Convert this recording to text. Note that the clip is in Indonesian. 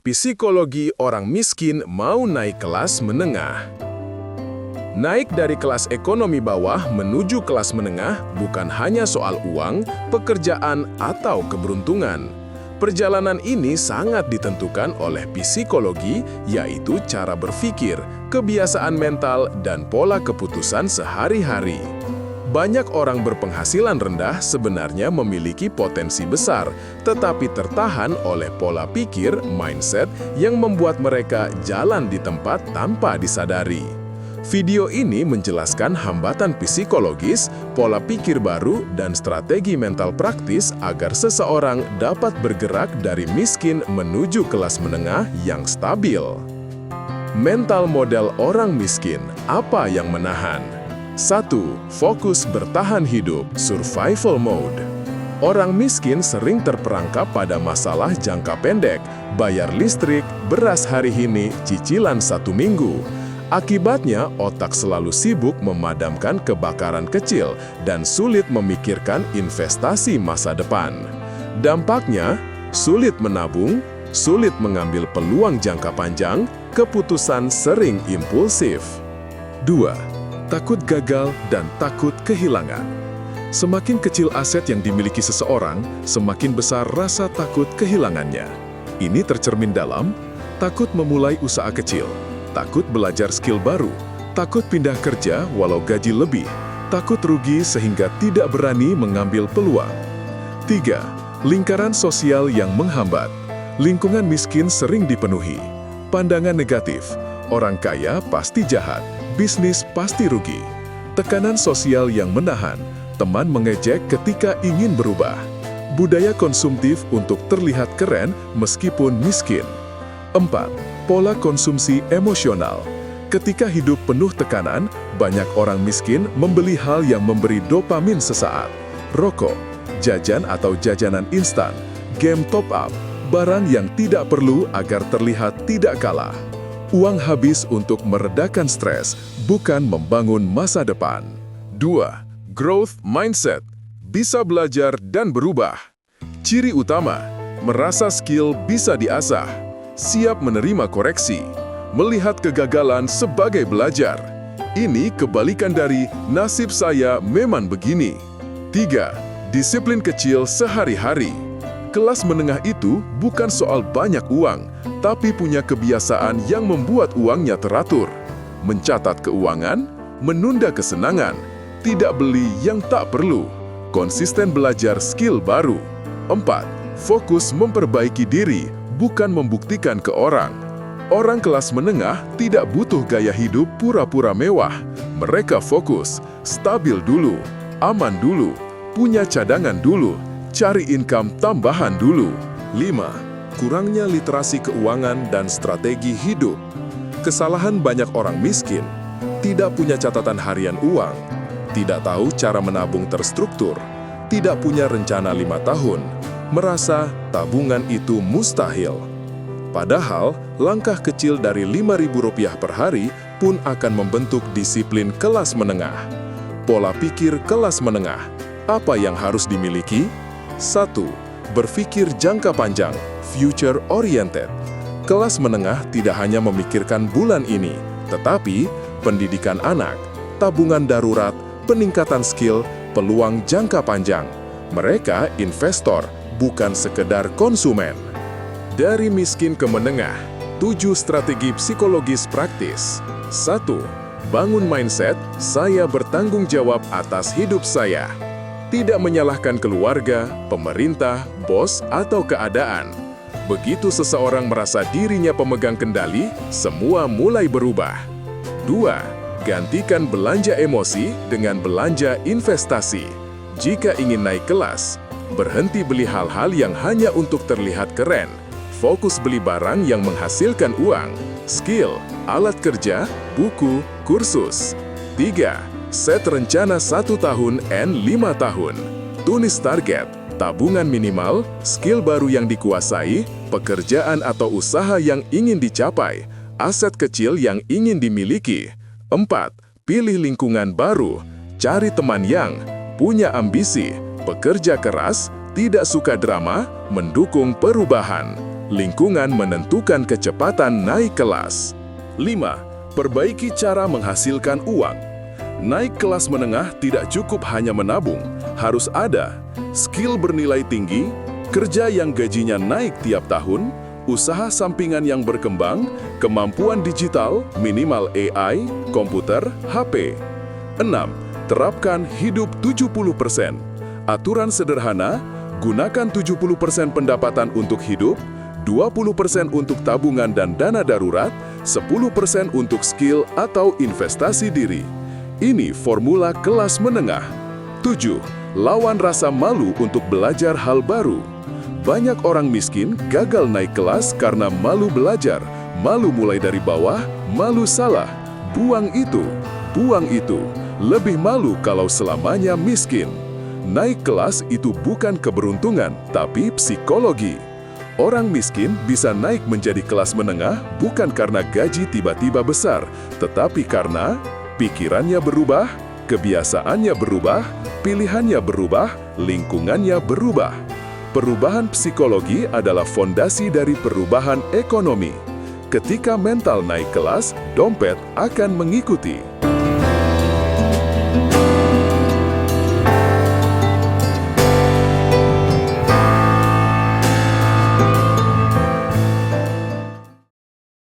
Psikologi orang miskin mau naik kelas menengah. Naik dari kelas ekonomi bawah menuju kelas menengah bukan hanya soal uang, pekerjaan, atau keberuntungan. Perjalanan ini sangat ditentukan oleh psikologi, yaitu cara berpikir, kebiasaan mental, dan pola keputusan sehari-hari. Banyak orang berpenghasilan rendah sebenarnya memiliki potensi besar, tetapi tertahan oleh pola pikir, mindset, yang membuat mereka jalan di tempat tanpa disadari. Video ini menjelaskan hambatan psikologis, pola pikir baru, dan strategi mental praktis agar seseorang dapat bergerak dari miskin menuju kelas menengah yang stabil. Mental model orang miskin, apa yang menahan? 1. Fokus bertahan hidup, survival mode. Orang miskin sering terperangkap pada masalah jangka pendek, bayar listrik, beras hari ini, cicilan 1 minggu. Akibatnya, otak selalu sibuk memadamkan kebakaran kecil dan sulit memikirkan investasi masa depan. Dampaknya, sulit menabung, sulit mengambil peluang jangka panjang, keputusan sering impulsif. 2. Takut gagal dan takut kehilangan. Semakin kecil aset yang dimiliki seseorang, semakin besar rasa takut kehilangannya. Ini tercermin dalam takut memulai usaha kecil, takut belajar skill baru, takut pindah kerja walau gaji lebih, takut rugi sehingga tidak berani mengambil peluang. 3. Lingkaran sosial yang menghambat. Lingkungan miskin sering dipenuhi pandangan negatif, orang kaya pasti jahat, bisnis pasti rugi. Tekanan sosial yang menahan, teman mengejek ketika ingin berubah. Budaya konsumtif untuk terlihat keren meskipun miskin. 4. Pola konsumsi emosional. Ketika hidup penuh tekanan, banyak orang miskin membeli hal yang memberi dopamin sesaat. Rokok, jajan atau jajanan instan, game top up, barang yang tidak perlu agar terlihat tidak kalah. Uang habis untuk meredakan stres, bukan membangun masa depan. 2. Growth mindset. Bisa belajar dan berubah. Ciri utama, merasa skill bisa diasah, siap menerima koreksi, melihat kegagalan sebagai belajar. Ini kebalikan dari nasib saya memang begini. 3. Disiplin kecil sehari-hari. Kelas menengah itu bukan soal banyak uang, tapi punya kebiasaan yang membuat uangnya teratur. Mencatat keuangan, menunda kesenangan, tidak beli yang tak perlu, konsisten belajar skill baru. 4. Fokus memperbaiki diri, bukan membuktikan ke orang. Orang kelas menengah tidak butuh gaya hidup pura-pura mewah. Mereka fokus, stabil dulu, aman dulu, punya cadangan dulu, cari income tambahan dulu. 5. Kurangnya literasi keuangan dan strategi hidup. Kesalahan banyak orang miskin, tidak punya catatan harian uang, tidak tahu cara menabung terstruktur, tidak punya rencana 5 tahun, merasa tabungan itu mustahil. Padahal, langkah kecil dari Rp5.000 per hari pun akan membentuk disiplin kelas menengah. Pola pikir kelas menengah, apa yang harus dimiliki? 1. Berpikir jangka panjang, future oriented. Kelas menengah tidak hanya memikirkan bulan ini, tetapi pendidikan anak, tabungan darurat, peningkatan skill, peluang jangka panjang. Mereka investor, bukan sekedar konsumen. Dari miskin ke menengah, 7 strategi psikologis praktis. 1. Bangun mindset, saya bertanggung jawab atas hidup saya. Tidak menyalahkan keluarga, pemerintah, bos, atau keadaan. Begitu seseorang merasa dirinya pemegang kendali, semua mulai berubah. 2. Gantikan belanja emosi dengan belanja investasi. Jika ingin naik kelas, berhenti beli hal-hal yang hanya untuk terlihat keren. Fokus beli barang yang menghasilkan uang, skill, alat kerja, buku, kursus. 3. Set rencana 1 tahun and 5 tahun. Tulis target, tabungan minimal, skill baru yang dikuasai, pekerjaan atau usaha yang ingin dicapai, aset kecil yang ingin dimiliki. 4. Pilih lingkungan baru, cari teman yang punya ambisi, pekerja keras, tidak suka drama, mendukung perubahan. Lingkungan menentukan kecepatan naik kelas. 5. Perbaiki cara menghasilkan uang. Naik kelas menengah tidak cukup hanya menabung, harus ada skill bernilai tinggi, kerja yang gajinya naik tiap tahun, usaha sampingan yang berkembang, kemampuan digital, minimal AI, komputer, HP. 6. Terapkan hidup 70%. Aturan sederhana, gunakan 70% pendapatan untuk hidup, 20% untuk tabungan dan dana darurat, 10% untuk skill atau investasi diri. Ini formula kelas menengah. 7. Lawan rasa malu untuk belajar hal baru. Banyak orang miskin gagal naik kelas karena malu belajar, malu mulai dari bawah, malu salah. Buang itu, buang itu. Lebih malu kalau selamanya miskin. Naik kelas itu bukan keberuntungan, tapi psikologi. Orang miskin bisa naik menjadi kelas menengah bukan karena gaji tiba-tiba besar, tetapi karena pikirannya berubah, kebiasaannya berubah, pilihannya berubah, lingkungannya berubah. Perubahan psikologi adalah fondasi dari perubahan ekonomi. Ketika mental naik kelas, dompet akan mengikuti.